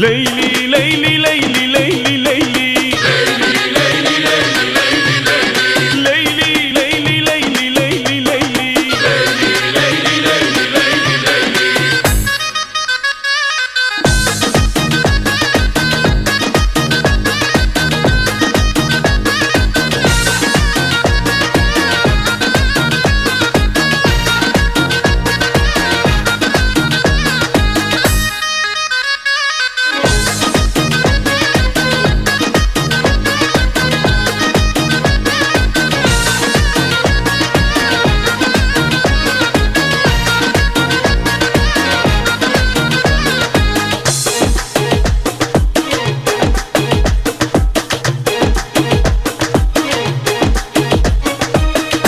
لیلی لیلی لیلی لیلی لیلی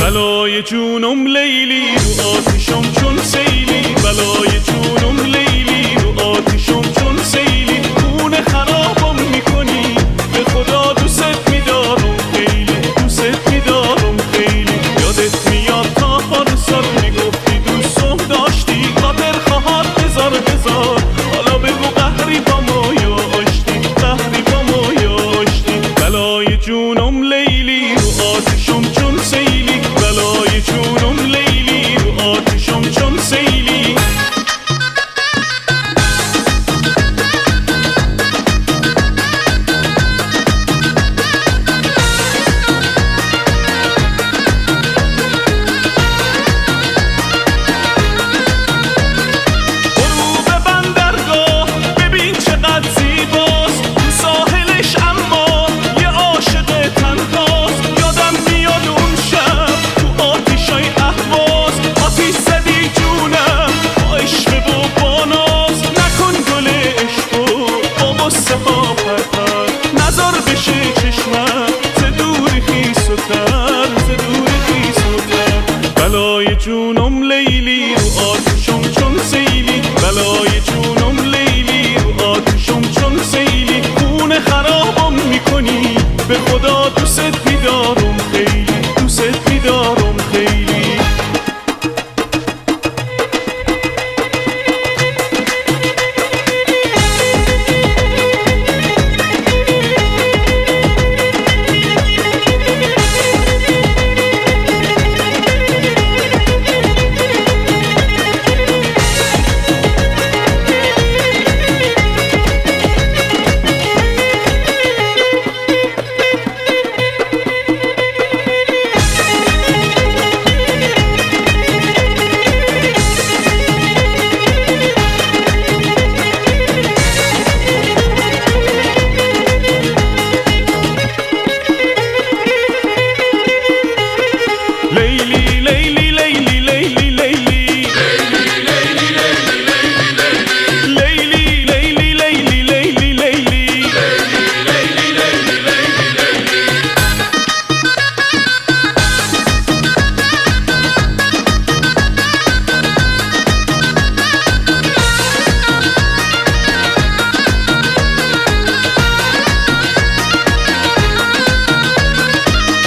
بلای جونم لیلی رو آتیشم چون سیلی، بلای جونم لیلی رو آتیشم چون سیلی، خونه خرابم میکنی به خدا دوست میدارم خیلی، دوست میدارم خیلی. یادت میاد تا پارسال میگفتی دوستم داشتی، خاطر خواهد بذار بذار، حالا بگو قهری با ما یا آشتی، قهری با ما یا آشتی. بلای جونم لیلی رو آتیشم چون سیلی، بلای جونم لیلی رو آتیشم چون سیلی. غروب بندرگاه ببین چقدر زیباست، تو ساحلش اما یه عاشق تنهاست. یادم میاد اون شب تو آتیشای اهواز، آتیش زدی جونم با عشق و با ناز. نکن گل عشقو با غصه ها پرپر، نزار بشه چشمم ز دوری خیس و تر، ز دوری خیس و تر. بلای جونم لیلی رو آتیشم چون سیلی، بلای جونم لیلی رو آتیشم چون سیلی، خونه خرابم میکنی به خدا دوست میدارم خیلی، دوست میدارم خیلی. لیلی لیلی لیلی لیلی لیلی لیلی لیلی لیلی لیلی لیلی.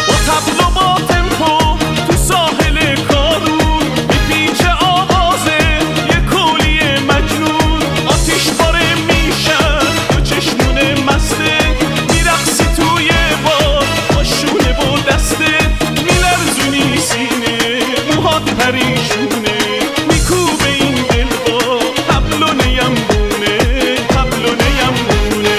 با تبلو با تمپو تو ساحل کارون، میپیچه آوازه یه کولی مجنون. آتیش باره میشن تو چشمون مسته، میرقصی توی بار با شونه و دسته، میلرزونی سینه موهات پریشونه، میکوبه این دل با تبلو نیمبونه، تبلو نیمبونه.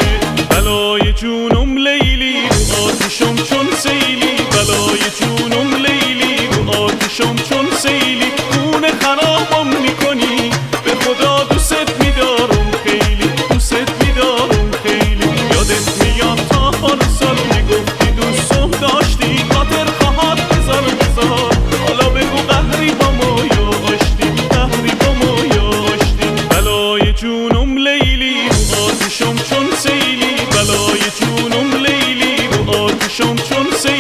بلای جونم لیلی رو آتیشم چون سیلی، بلای جونم لیلی رو آتیشم چون سیلی، خونه خرابم میکنی به خدا دوست میدارم خیلی، دوست میدارم خیلی. یادت میاد تا پارسال میگفتی دوستم داشتی، خاطر خواهد بذار بذار، حالا بگو قهری با ما یا آشتی، قهری با ما یا آشتی. بلای جونم لیلی رو آتیشم چون سیلی، بلای جونم لیلی رو آتیشم چون سیلی.